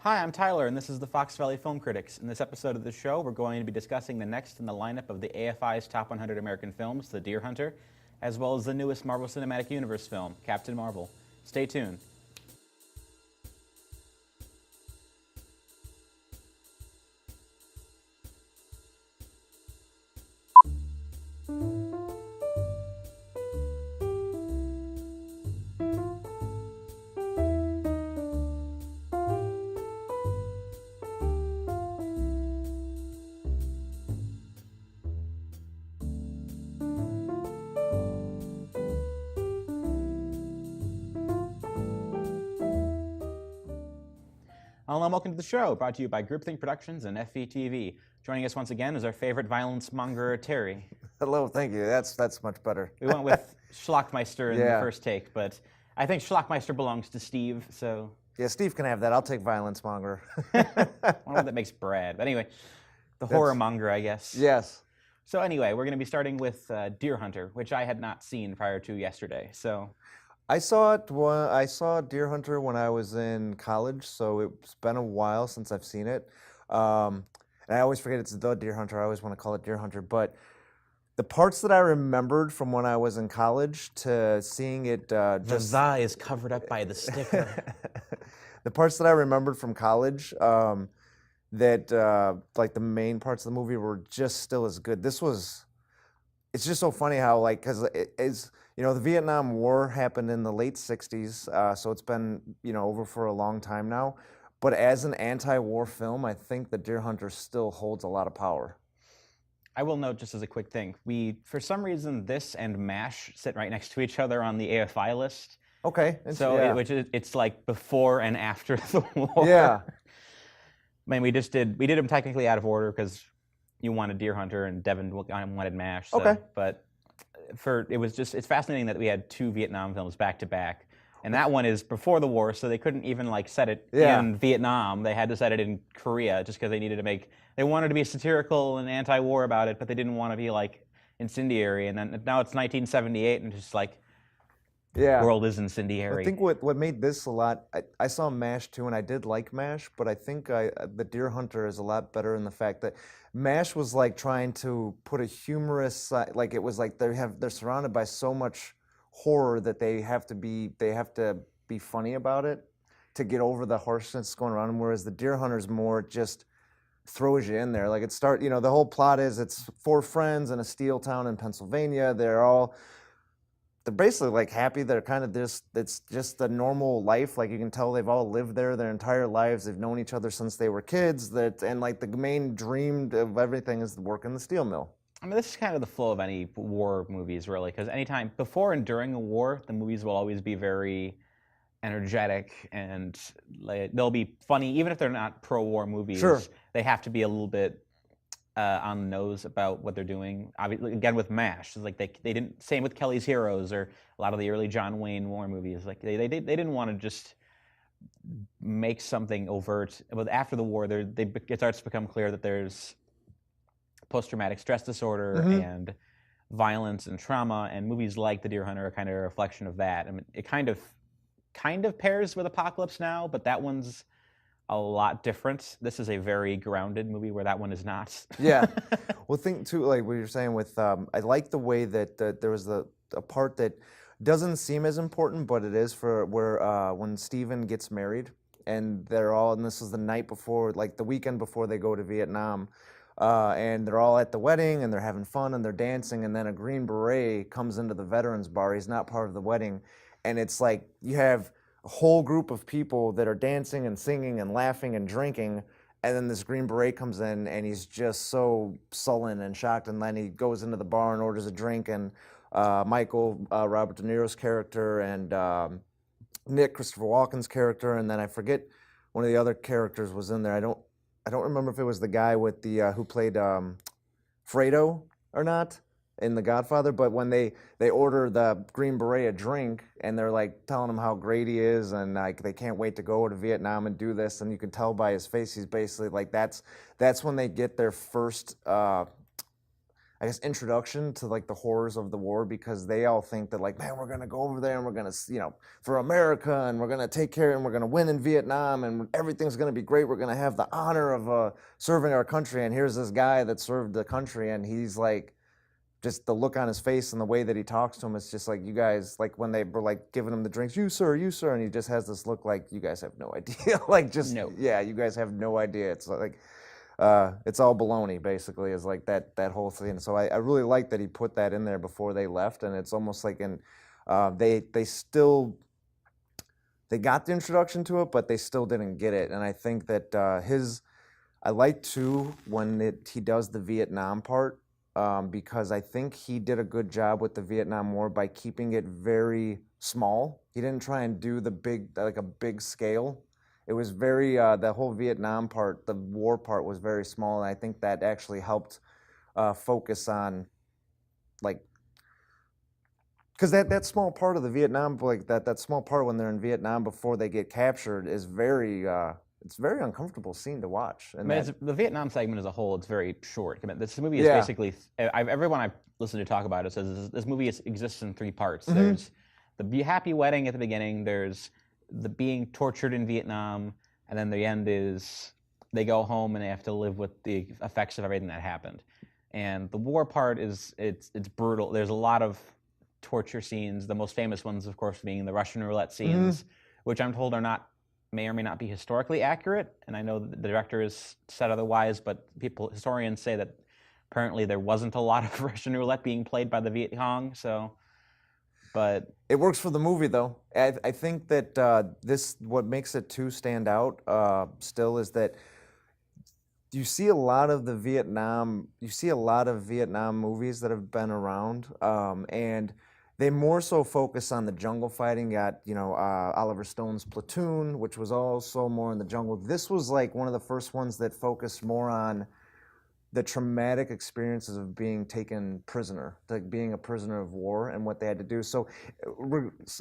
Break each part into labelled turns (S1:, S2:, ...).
S1: Hi, I'm Tyler, and this is the Fox Valley Film Critics. In this episode of the show, we're going to be discussing the next in the lineup of the AFI's Top 100 American Films, The Deer Hunter, as well as the newest Marvel Cinematic Universe film, Captain Marvel. Stay tuned. Hello and welcome to the show, brought to you by Groupthink Productions and FVTV. Joining us once again is our favorite violence monger, Terry.
S2: Hello, thank you. That's much better.
S1: We went with Schlockmeister in the
S2: Yeah.
S1: first take, but I think Schlockmeister belongs to Steve, so...
S2: Yeah, Steve can have that. I'll take violence monger.
S1: I don't know what that makes Brad. But anyway, the horror monger, I guess.
S2: Yes.
S1: So anyway, we're going to be starting with Deer Hunter, which I had not seen prior to yesterday, so...
S2: I saw Deer Hunter when I was in college, so it's been a while since I've seen it. And I always forget it's The Deer Hunter. I always want to call it Deer Hunter. But the parts that I remembered from when I was in college to seeing it
S1: The "the" is covered up by the sticker.
S2: The parts that I remembered from college, that like the main parts of the movie were just still as good. It's just so funny how, like, because it's, you know, the Vietnam War happened in the late 60s, so it's been, you know, over for a long time now. But as an anti-war film, I think The Deer Hunter still holds a lot of power.
S1: I will note, just as a quick thing, for some reason, this and MASH sit right next to each other on the AFI list.
S2: Okay.
S1: So,
S2: yeah.
S1: it's like before and after the war.
S2: Yeah.
S1: I mean, we did them technically out of order because you wanted Deer Hunter and Devin wanted MASH. So,
S2: Okay.
S1: But it's fascinating that we had two Vietnam films back to back. And that one is before the war, so they couldn't even like set it in Vietnam. They had to set it in Korea just because they wanted to be satirical and anti-war about it, but they didn't want to be like incendiary. And then now it's 1978 and just like,
S2: Yeah.
S1: world is incendiary.
S2: I think what made this a lot, I saw MASH too, and I did like MASH, but I think The Deer Hunter is a lot better in the fact that MASH was like trying to put a humorous side, like it was like they're surrounded by so much horror that they have to be funny about it to get over the harshness going around, whereas The Deer Hunter's more just throws you in there. Like you know, the whole plot is it's four friends in a steel town in Pennsylvania. They're basically like happy. They're kind of it's just a normal life. Like you can tell they've all lived there their entire lives. They've known each other since they were kids. And like the main dream of everything is to work in the steel mill.
S1: I mean, this is kind of the flow of any war movies, really, because anytime before and during a war, the movies will always be very energetic and like, they'll be funny, even if they're not pro-war movies.
S2: Sure.
S1: They have to be a little bit on the nose about what they're doing. Obviously, again with MASH, it's like they didn't. Same with Kelly's Heroes or a lot of the early John Wayne war movies. Like they didn't want to just make something overt. But after the war, it starts to become clear that there's post-traumatic stress disorder and violence and trauma, and movies like The Deer Hunter are kind of a reflection of that. I mean, it kind of pairs with Apocalypse Now, but that one's a lot different. This is a very grounded movie where that one is not.
S2: Yeah. Well, think too, like what you're saying with, I like the way that there was a part that doesn't seem as important, but it is when Steven gets married and and this is the night before, like the weekend before they go to Vietnam, and they're all at the wedding and they're having fun and they're dancing, and then a Green Beret comes into the veterans bar. He's not part of the wedding. And it's like you have a whole group of people that are dancing and singing and laughing and drinking, and then this Green Beret comes in and he's just so sullen and shocked, and then he goes into the bar and orders a drink, and Michael, Robert De Niro's character, and Nick, Christopher Walken's character, and then I forget one of the other characters was in there. I don't remember if it was the guy with the who played Fredo or not in The Godfather, but when they order the Green Beret a drink and they're like telling him how great he is and like they can't wait to go to Vietnam and do this, and you can tell by his face he's basically like that's when they get their first I guess, introduction to like the horrors of the war, because they all think that like, man, we're gonna go over there and we're gonna, for America, and we're gonna take care and we're gonna win in Vietnam and everything's gonna be great. We're gonna have the honor of serving our country. And here's this guy that served the country, and he's like, just the look on his face and the way that he talks to him, it's just like, you guys, like when they were like giving him the drinks, you sir, and he just has this look like, you guys have no idea. Like, just,
S1: No.
S2: yeah, you guys have no idea. It's like, it's all baloney, basically, is like that whole thing. So I really like that he put that in there before they left, and it's almost like they got the introduction to it, but they still didn't get it. And I think that I like too when he does the Vietnam part, because I think he did a good job with the Vietnam War by keeping it very small. He didn't try and do the a big scale. It was very, the whole Vietnam part, the war part was very small, and I think that actually helped focus on, like, because that small part of the Vietnam, like that small part when they're in Vietnam before they get captured is it's very uncomfortable scene to watch. And
S1: I mean, the Vietnam segment as a whole, it's very short. I mean, this movie is
S2: Yeah.
S1: basically, everyone I've listened to talk about it says this movie exists in three parts.
S2: Mm-hmm.
S1: There's the happy wedding at the beginning, there's the being tortured in Vietnam, and then the end is they go home and they have to live with the effects of everything that happened. And the war part is it's brutal. There's a lot of torture scenes. The most famous ones, of course, being the Russian roulette scenes, which I'm told may or may not be historically accurate. And I know that the director has said otherwise, but historians say that apparently there wasn't a lot of Russian roulette being played by the Viet Cong. So, but
S2: it works for the movie, though. I think that what makes it too stand out still is that you see a lot of Vietnam movies that have been around, and they more so focus on the jungle fighting. Got Oliver Stone's Platoon, which was also more in the jungle. This was like one of the first ones that focused more on the traumatic experiences of being taken prisoner, like being a prisoner of war and what they had to do. So,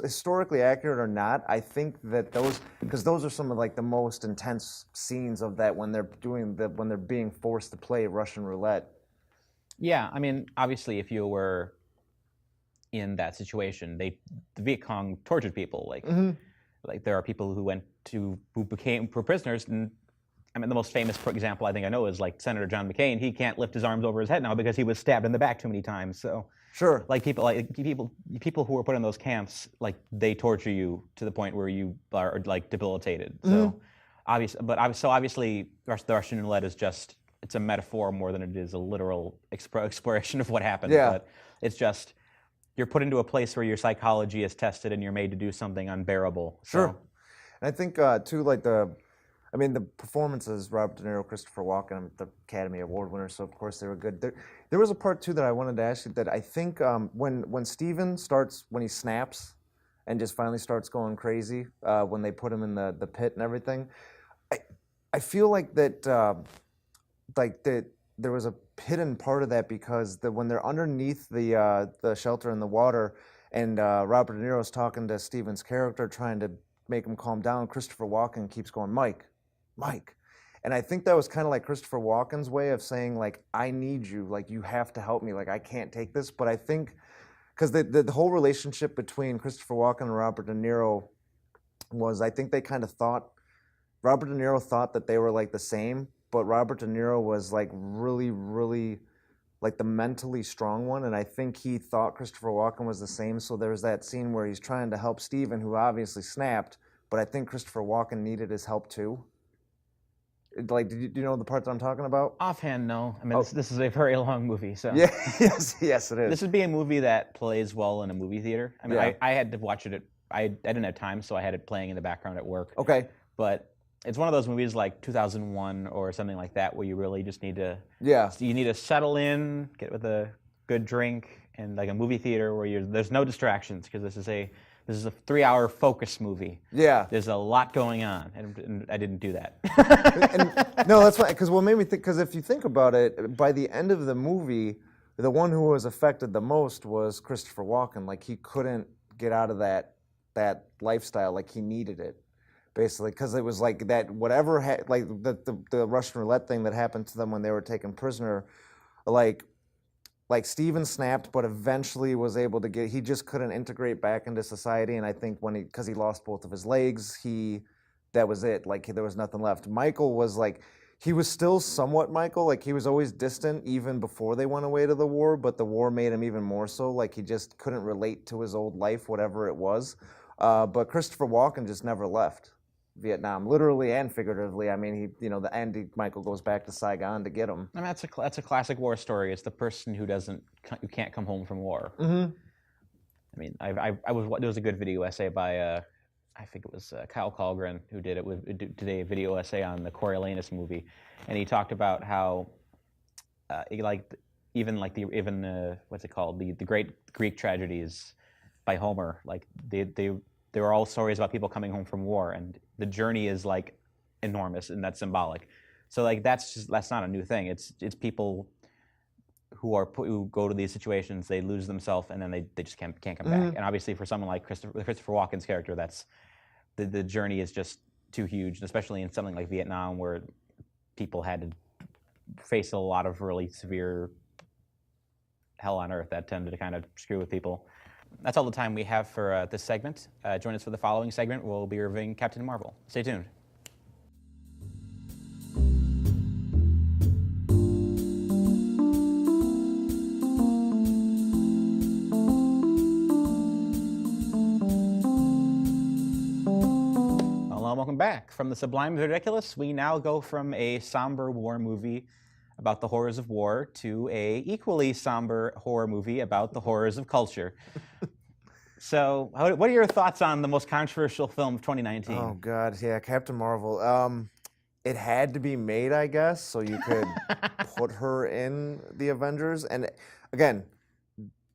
S2: historically accurate or not, I think that because those are some of like the most intense scenes of that when they're being forced to play Russian roulette.
S1: Yeah, I mean, obviously, if you were in that situation, the Viet Cong tortured people. Like there are people who became prisoners, and I mean, the most famous example I think I know is like Senator John McCain. He can't lift his arms over his head now because he was stabbed in the back too many times. So
S2: sure,
S1: people who were put in those camps, like they torture you to the point where you are like debilitated. So obviously, the Russian roulette is it's a metaphor more than it is a literal exploration of what happened.
S2: Yeah.
S1: But it's just you're put into a place where your psychology is tested and you're made to do something unbearable.
S2: Sure.
S1: So.
S2: And I think too, like the performances, Robert De Niro, Christopher Walken, the Academy Award winners, so of course they were good. There was a part too that I wanted to ask you that I think when Steven when he snaps and just finally starts going crazy when they put him in the pit and everything, I feel like that there was a hidden part of that because when they're underneath the shelter in the water and Robert De Niro's talking to Steven's character trying to make him calm down, Christopher Walken keeps going, Mike. And I think that was kind of like Christopher Walken's way of saying, like, I need you, like, you have to help me, like, I can't take this. But I think, because the whole relationship between Christopher Walken and Robert De Niro was, I think they kind of Robert De Niro thought that they were, like, the same, but Robert De Niro was, like, really, really, like, the mentally strong one, and I think he thought Christopher Walken was the same, so there's that scene where he's trying to help Steven, who obviously snapped, but I think Christopher Walken needed his help, too. Like, do you know the part that I'm talking about?
S1: Offhand, no. I mean, this is a very long movie, so.
S2: Yeah, yes, it is.
S1: This would be a movie that plays well in a movie theater. I mean,
S2: Yeah.
S1: I had to watch it. I didn't have time, so I had it playing in the background at work.
S2: Okay.
S1: But it's one of those movies like 2001 or something like that where you really just need to.
S2: Yeah.
S1: You need to settle in, get with a good drink, and like a movie theater where there's no distractions because this is a 3-hour focus movie.
S2: Yeah.
S1: There's a lot going on, and I didn't do that.
S2: No, that's fine. Because what made me think, because if you think about it, by the end of the movie, the one who was affected the most was Christopher Walken. Like, he couldn't get out of that lifestyle. Like, he needed it, basically, because it was like that whatever like the Russian roulette thing that happened to them when they were taken prisoner, like like Steven snapped, but eventually was able to he just couldn't integrate back into society. And I think because he lost both of his legs, that was it. Like there was nothing left. Michael was like, he was still somewhat Michael. Like he was always distant even before they went away to the war, but the war made him even more so. Like he just couldn't relate to his old life, whatever it was. But Christopher Walken just never left Vietnam, literally and figuratively. I mean, Michael goes back to Saigon to get him.
S1: I mean, that's a classic war story. It's the person who can't come home from war.
S2: Mm-hmm.
S1: I mean, there was a good video essay by I think it was Kyle Colgren who did a video essay on the Coriolanus movie, and he talked about how what's it called, the great Greek tragedies by Homer, like they were all stories about people coming home from war, and the journey is like enormous and that's symbolic. So like that's not a new thing. It's people who go to these situations, they lose themselves, and then they just can't come back. And obviously, for someone like Christopher Walken's character, that's the journey is just too huge, especially in something like Vietnam, where people had to face a lot of really severe hell on earth that tended to kind of screw with people. That's all the time we have for this segment. Join us for the following segment. We'll be reviewing Captain Marvel. Stay tuned. Welcome back. From the sublime to the ridiculous, we now go from a somber war movie about the horrors of war to a equally somber horror movie about the horrors of culture. So, what are your thoughts on the most controversial film of 2019?
S2: Oh God, yeah, Captain Marvel. It had to be made, I guess, so you could put her in the Avengers. And again,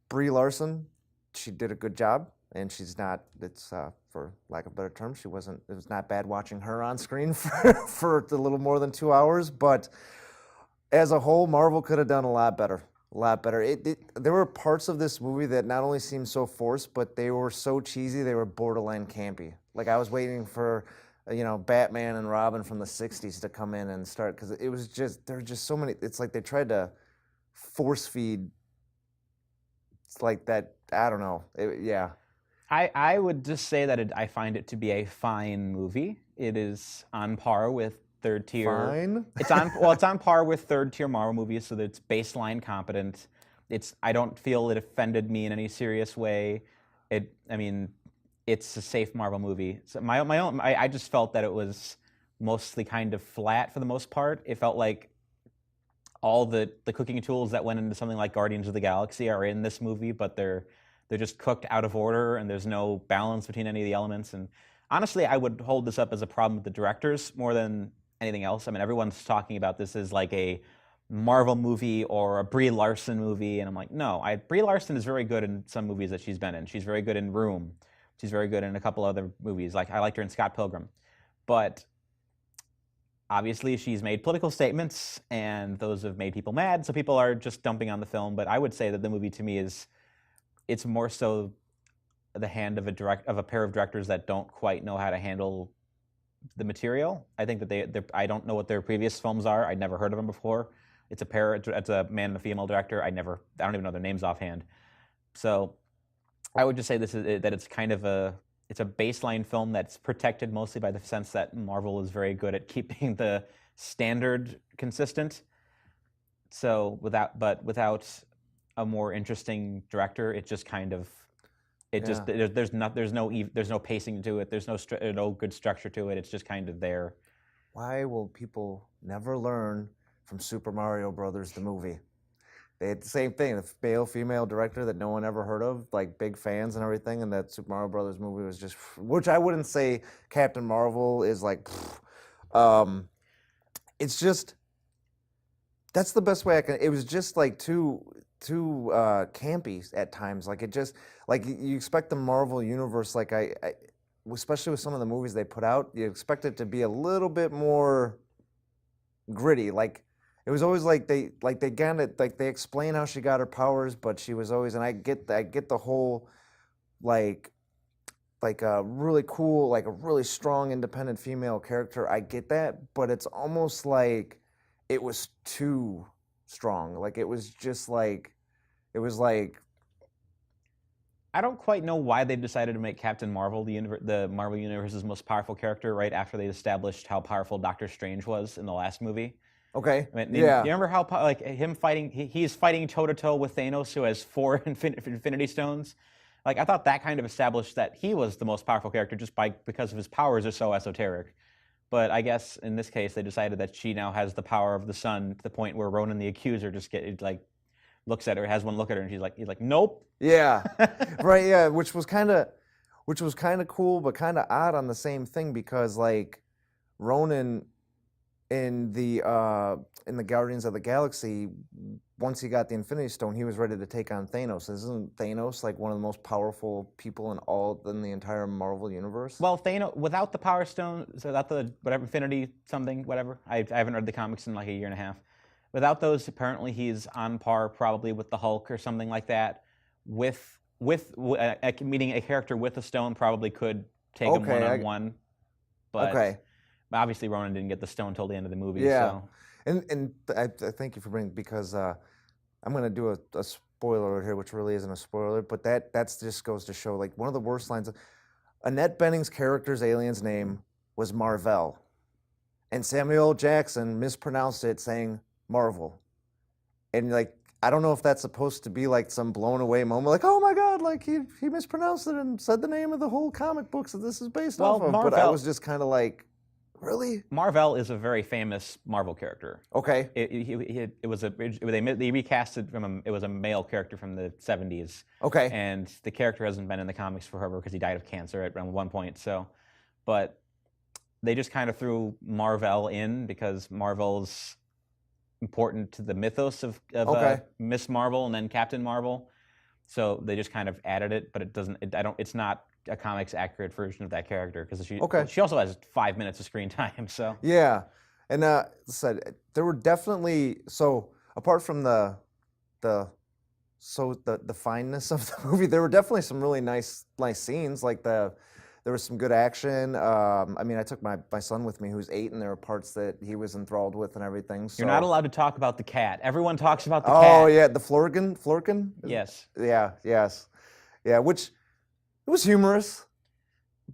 S2: Brie Larson, she did a good job. And she's not, for lack of a better term, it was not bad watching her on screen for a little more than 2 hours. But as a whole, Marvel could have done a lot better. A lot better. There were parts of this movie that not only seemed so forced, but they were so cheesy, they were borderline campy. Like I was waiting for, Batman and Robin from the 60s to come in and start, because it was just, there were just so many, it's like they tried to force feed, it's like that, I don't know, yeah.
S1: I would just say that I find it to be a fine movie. It is on par with third tier.
S2: Fine?
S1: It's on par with third tier Marvel movies, so that it's baseline competent. I don't feel it offended me in any serious way. It's a safe Marvel movie. So I just felt that it was mostly kind of flat for the most part. It felt like all the cooking tools that went into something like Guardians of the Galaxy are in this movie, but they're just cooked out of order, and there's no balance between any of the elements. And honestly, I would hold this up as a problem with the directors more than anything else. I mean, everyone's talking about this as like a Marvel movie or a Brie Larson movie, and I'm like, no. Brie Larson is very good in some movies that she's been in. She's very good in Room. She's very good in a couple other movies. Like I liked her in Scott Pilgrim. But obviously, she's made political statements, and those have made people mad, so people are just dumping on the film. But I would say that the movie, to me, it's more so the hand of a pair of directors that don't quite know how to handle the material. I think that I don't know what their previous films are. I'd never heard of them before. It's a man and a female director. I don't even know their names offhand. So I would just say that it's kind of it's a baseline film that's protected mostly by the sense that Marvel is very good at keeping the standard consistent. So without a more interesting director, it just kind of there's no pacing to it. There's no good structure to it. It's just kind of there.
S2: Why will people never learn from Super Mario Brothers the movie? They had the same thing. The male female director that no one ever heard of, like big fans and everything, and that Super Mario Brothers movie was just, which I wouldn't say Captain Marvel is like. It's just, that's the best way I can. It was just like too campy at times. Like it just, like you expect the Marvel universe, like I especially with some of the movies they put out, you expect it to be a little bit more gritty. Like it was always like they explain how she got her powers, but she was always, and I get the whole like a really cool, like a really strong independent female character. I get that, but it's almost like it was too strong. Like it was just like It was like,
S1: I don't quite know why they decided to make Captain Marvel the Marvel Universe's most powerful character right after they established how powerful Doctor Strange was in the last movie.
S2: okay,
S1: I mean, do you
S2: yeah,
S1: remember how like him fighting? He's fighting toe to toe with Thanos, who has 4 Infinity Stones. Like I thought that kind of established that he was the most powerful character just because of his powers are so esoteric. But I guess in this case they decided that she now has the power of the sun to the point where Ronan the Accuser just looks at her, has one look at her, and he's like, nope.
S2: yeah, right, yeah, which was kind of cool, but kind of odd on the same thing because like Ronan in the Guardians of the Galaxy, once he got the Infinity Stone, he was ready to take on Thanos. Isn't Thanos like one of the most powerful people in the entire Marvel universe?
S1: Well, Thanos without the Power Stone, so without the whatever Infinity something, whatever. I haven't read the comics in like a year and a half. Without those, apparently he's on par probably with the Hulk or something like that. Meaning a character with a stone probably could take him
S2: Okay,
S1: one-on-one. But
S2: okay,
S1: obviously Ronan didn't get the stone till the end of the movie.
S2: yeah,
S1: So
S2: and I thank you for bringing because I'm gonna do a spoiler here, which really isn't a spoiler, but that's just goes to show like one of the worst lines. Annette Bening's character's alien's name was Marvel, and Samuel L. Jackson mispronounced it, saying Marvel, and like I don't know if that's supposed to be like some blown away moment, like oh my god, like he mispronounced it and said the name of the whole comic books that this is based off of. But I was just kind of like, really?
S1: Marvel is a very famous Marvel character.
S2: Okay.
S1: They recasted it was a male character from the 70s.
S2: Okay.
S1: And the character hasn't been in the comics forever because he died of cancer at one point. So, but they just kind of threw Marvel in because Marvel's important to the mythos of Miss Marvel and then Captain Marvel. So they just kind of added it, but it doesn't. It's not a comics accurate version of that character because she also has 5 minutes of screen time. So
S2: yeah, and said there were definitely apart from the fineness of the movie, there were definitely some really nice scenes. Like there was some good action. I mean, I took my son with me who's 8, and there were parts that he was enthralled with and everything. So.
S1: You're not allowed to talk about the cat. Everyone talks about the cat.
S2: Oh yeah, the Flurkin.
S1: Yes.
S2: Yeah. Yes. Yeah. Which it was humorous,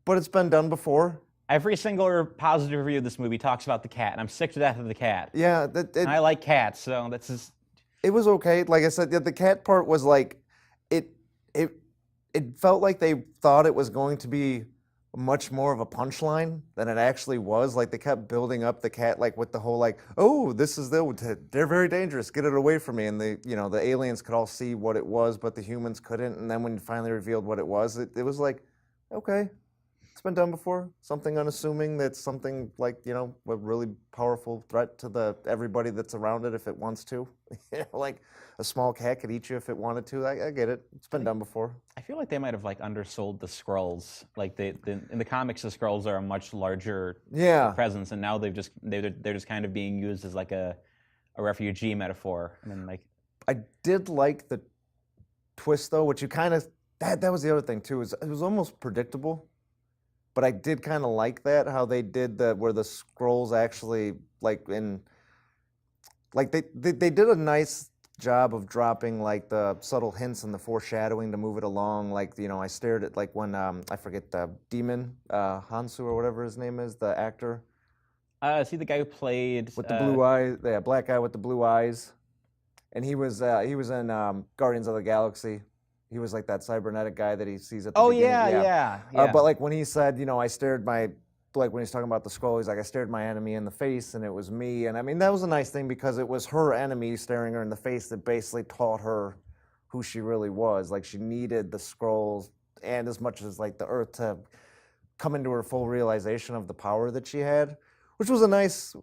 S2: but it's been done before.
S1: Every single positive review of this movie talks about the cat, and I'm sick to death of the cat.
S2: Yeah.
S1: And I like cats, so that's just.
S2: It was okay. Like I said, the cat part was like, it felt like they thought it was going to be much more of a punchline than it actually was. Like they kept building up the cat, like with the whole like, oh, they're very dangerous. Get it away from me. And the aliens could all see what it was, but the humans couldn't. And then when you finally revealed what it was like, okay, it's been done before. Something unassuming that's something like a really powerful threat to everybody that's around it if it wants to. Like a small cat could eat you if it wanted to. I get it. It's been done before.
S1: I feel like they might have undersold the Skrulls. Like in the comics, the Skrulls are a much larger presence, and now they're just kind of being used as like a refugee metaphor. And then
S2: I did like the twist though, which you kind of that was the other thing too. It was almost predictable, but I did kind of like that how they did where the Skrulls actually they did a nice job of dropping like the subtle hints and the foreshadowing to move it along. Like I stared at like when I forget the demon Hansu or whatever his name is, the actor.
S1: Is he the guy who played
S2: with the blue eyes? Yeah, black guy with the blue eyes, and he was in Guardians of the Galaxy. He was like that cybernetic guy that he sees at the beginning.
S1: Yeah.
S2: But like when he said, I stared when he's talking about the Skrull, he's like, I stared my enemy in the face and it was me. And I mean, that was a nice thing because it was her enemy staring her in the face that basically taught her who she really was. Like she needed the Skrulls and as much as like the Earth to come into her full realization of the power that she had, which was a nice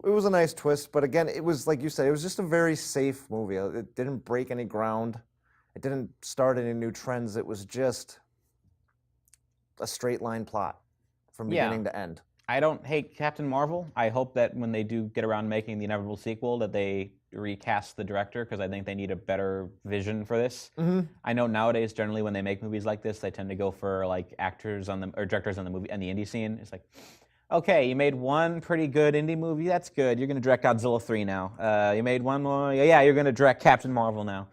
S2: twist. But again, it was like you said, it was just a very safe movie. It didn't break any ground. It didn't start any new trends. It was just a straight line plot from beginning to end.
S1: I don't hate Captain Marvel. I hope that when they do get around making the inevitable sequel that they recast the director because I think they need a better vision for this.
S2: Mm-hmm.
S1: I know nowadays generally when they make movies like this they tend to go for like actors on the or directors on the movie and the indie scene. It's like, okay, you made one pretty good indie movie. That's good. You're going to direct Godzilla 3 now. You made one more. Yeah, you're going to direct Captain Marvel now.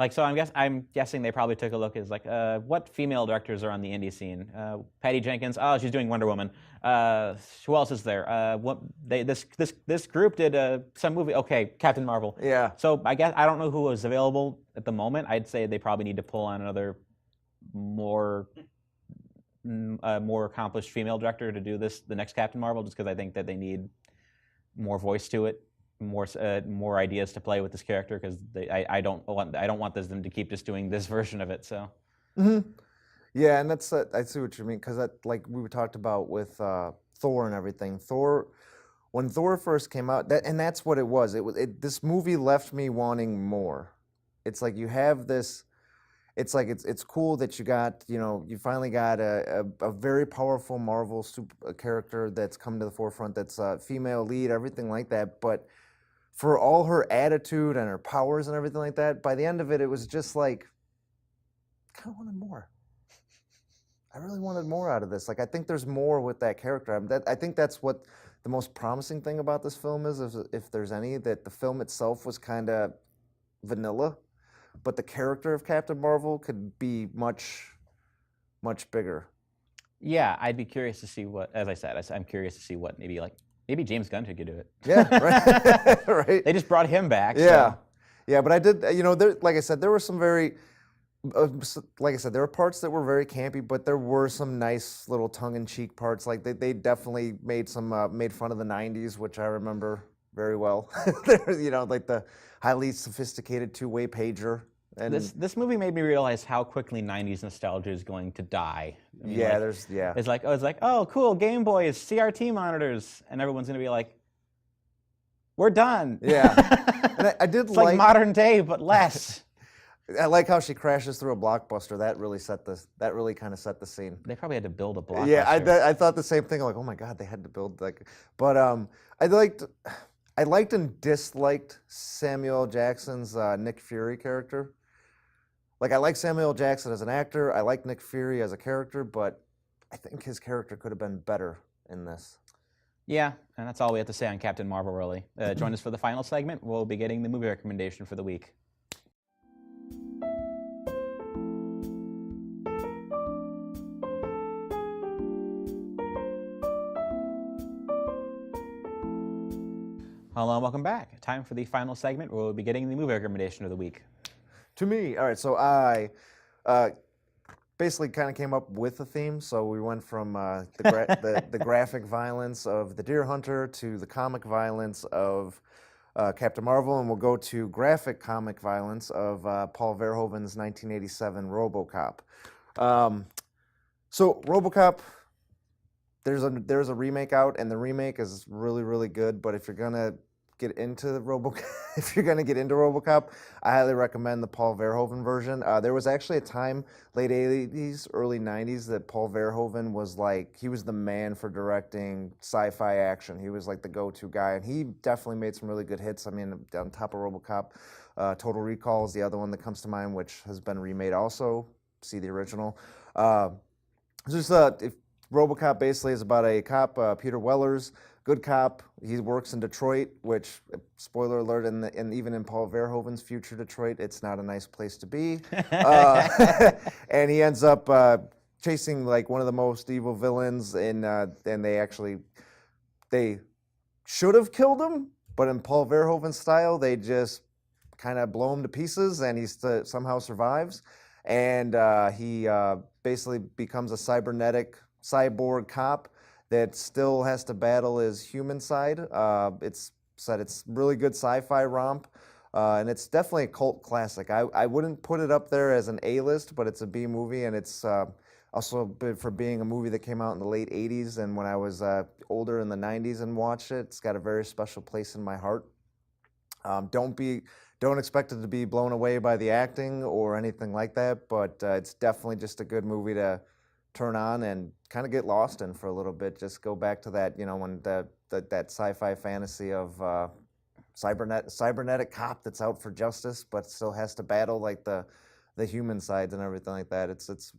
S1: Like, so I'm guessing they probably took a look as like, what female directors are on the indie scene? Patty Jenkins, oh, she's doing Wonder Woman. Who else is there? This group did some movie. Okay, Captain Marvel.
S2: Yeah.
S1: So I guess I don't know who was available at the moment. I'd say they probably need to pull on another more more accomplished female director to do the next Captain Marvel, just because I think that they need more voice to it, more ideas to play with this character, because I don't want them to keep just doing this version of it. So.
S2: Mm-hmm. Yeah, and that's I see what you mean, because that, like we talked about with Thor and everything. When Thor first came out, that's what it was. This movie left me wanting more. It's like you have this. It's like it's cool that you finally got a very powerful Marvel character that's come to the forefront, that's a female lead, everything like that. But for all her attitude and her powers and everything like that, by the end of it, it was just like, I kind of wanted more. I really wanted more out of this. Like, I think there's more with that character. I think that's what the most promising thing about this film is, if there's any, that the film itself was kind of vanilla, but the character of Captain Marvel could be much, much bigger.
S1: Yeah, I'd be curious to see what, as I said, I'm curious to see what maybe James Gunn could do it.
S2: Yeah, right. Right.
S1: They just brought him back.
S2: Yeah,
S1: so.
S2: yeah, but I did, like I said, there were some very, like I said, there were parts that were very campy, but there were some nice little tongue-in-cheek parts. Like they definitely made fun of the '90s, which I remember very well. Like the highly sophisticated two-way pager. And
S1: this movie made me realize how quickly '90s nostalgia is going to die. I mean,
S2: yeah,
S1: It's like oh cool, Game Boys, CRT monitors, and everyone's gonna be like, we're done.
S2: Yeah, and I did
S1: it's like modern day, but less.
S2: I like how she crashes through a Blockbuster. That really kind of set the scene.
S1: They probably had to build a Blockbuster.
S2: Yeah, I thought the same thing. I'm like, oh my God, they had to build but I liked and disliked Samuel Jackson's Nick Fury character. Like, I like Samuel Jackson as an actor. I like Nick Fury as a character, but I think his character could have been better in this.
S1: Yeah, and that's all we have to say on Captain Marvel, really. Join us for the final segment. We'll be getting the movie recommendation for the week. Hello and welcome back. Time for the final segment where we'll be getting the movie recommendation of the week.
S2: To me, all right, so I basically kind of came up with a theme. So we went from the graphic violence of The Deer Hunter to the comic violence of Captain Marvel, and we'll go to graphic comic violence of Paul Verhoeven's 1987 RoboCop. So RoboCop, there's a remake out, and the remake is really, really good. But if you're gonna get into RoboCop, I highly recommend the Paul Verhoeven version. There was actually a time, late 80s, early 90s, that Paul Verhoeven was he was the man for directing sci-fi action. He was like the go-to guy, and he definitely made some really good hits. I mean, on top of RoboCop, Total Recall is the other one that comes to mind, which has been remade also. See the original. If RoboCop basically is about a cop, Peter Wellers, good cop. He works in Detroit, which, spoiler alert, and even in Paul Verhoeven's future Detroit, it's not a nice place to be. And he ends up chasing one of the most evil villains, and they should have killed him, but in Paul Verhoeven's style, they just kind of blow him to pieces, and he somehow survives. And he basically becomes a cyborg cop that still has to battle his human side. It's really good sci-fi romp, and it's definitely a cult classic. I wouldn't put it up there as an A-list, but it's a B movie, and it's also for being a movie that came out in the late 80s, and when I was older in the 90s and watched it, it's got a very special place in my heart. Don't expect it to be blown away by the acting or anything like that, but it's definitely just a good movie to turn on and kind of get lost in for a little bit. Just go back to that, when that sci-fi fantasy of cybernetic cop that's out for justice, but still has to battle the human sides and everything like that. It's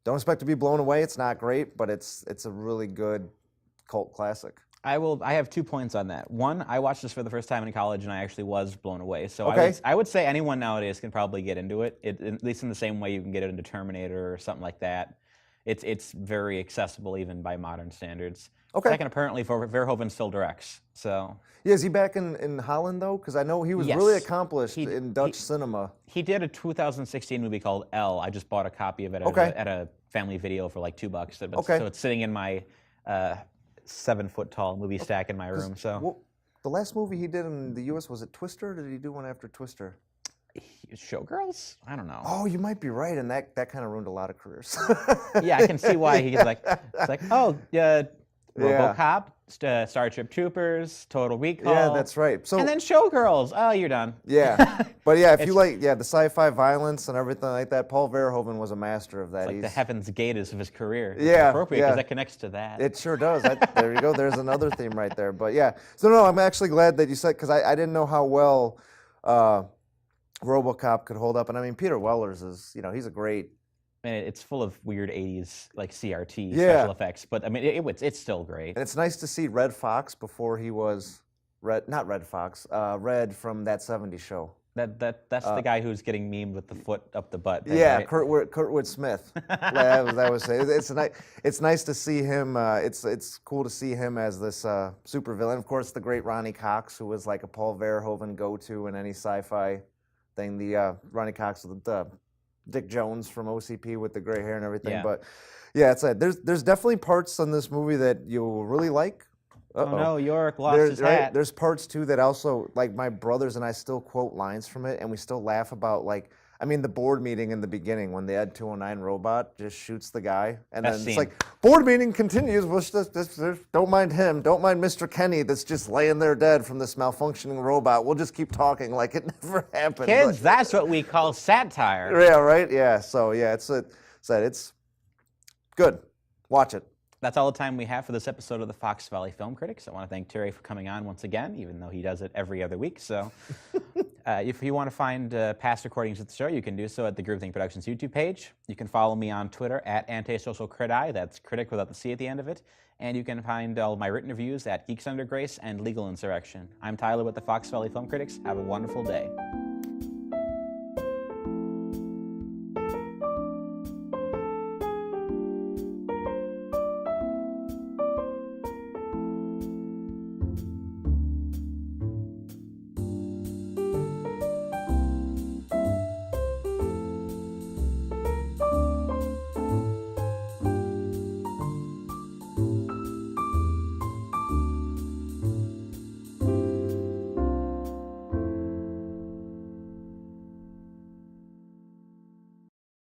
S2: don't expect to be blown away. It's not great, but it's a really good cult classic.
S1: I have 2 points on that. One, I watched this for the first time in college, and I actually was blown away. So
S2: Okay.
S1: I would say anyone nowadays can probably get into it. At least in the same way you can get into Terminator or something like that. It's very accessible even by modern standards.
S2: Okay.
S1: Second, apparently Verhoeven still directs. So
S2: Yeah, is he back in Holland though? Because I know he was really
S1: Yes.
S2: accomplished in Dutch cinema.
S1: he did a 2016 movie called Elle. I just bought a copy of it
S2: Okay.
S1: at a family video for like $2. So
S2: Okay.
S1: it's sitting in my 7-foot tall movie stack in my room. So
S2: Well, the last movie he did in the U.S. was it Twister? Or did he do one after Twister?
S1: Showgirls? I don't know.
S2: Oh, you might be right, and that kind of ruined a lot of careers.
S1: Yeah, I can see why he's like, it's like, oh, RoboCop, Starship Troopers, Total Recall.
S2: Yeah, that's right. So
S1: and then Showgirls. Oh, you're done.
S2: yeah, but yeah, if you like, the sci-fi violence and everything like that, Paul Verhoeven was a master of that.
S1: It's like the Heaven's Gate of his career. It's
S2: Yeah,
S1: appropriate
S2: yeah.
S1: because that connects to that.
S2: It sure does. There you go. There's another theme right there. But yeah, so no, I'm actually glad that you said, because I didn't know how well RoboCop could hold up. And I mean, Peter Weller's is, he's a great.
S1: And it's full of weird 80s like CRT
S2: Yeah.
S1: special effects, but I mean, it's still great.
S2: And it's nice to see Red Fox before he was not Red Fox, Red from That 70s Show.
S1: That's the guy who's getting memed with the foot up the butt.
S2: Yeah,
S1: right?
S2: Kurtwood Smith. that was it's nice to see him. It's cool to see him as this super villain. Of course, the great Ronnie Cox, who was like a Paul Verhoeven go-to in any sci-fi thing. The Ronnie Cox with the Dick Jones from OCP with the gray hair and everything.
S1: Yeah.
S2: But yeah, there's definitely parts in this movie that you'll really like.
S1: Oh no, York lost his hat.
S2: There's parts too that also, like, my brothers and I still quote lines from it, and we still laugh about, like, I mean, the board meeting in the beginning when the Ed 209 robot just shoots the guy, and
S1: Best
S2: then
S1: scene.
S2: it's like, board meeting continues. Well, don't mind him. Don't mind Mr. Kenny that's just laying there dead from this malfunctioning robot. We'll just keep talking like it never happened.
S1: Kids, that's what we call satire.
S2: Yeah, right. Yeah. So yeah, it's good. Watch it.
S1: That's all the time we have for this episode of the Fox Valley Film Critics. I want to thank Terry for coming on once again, even though he does it every other week. So if you want to find past recordings of the show, you can do so at the Groove Thing Productions YouTube page. You can follow me on Twitter at AntisocialCriti. That's critic without the C at the end of it. And you can find all my written reviews at Geeks Under Grace and Legal Insurrection. I'm Tyler with the Fox Valley Film Critics. Have a wonderful day.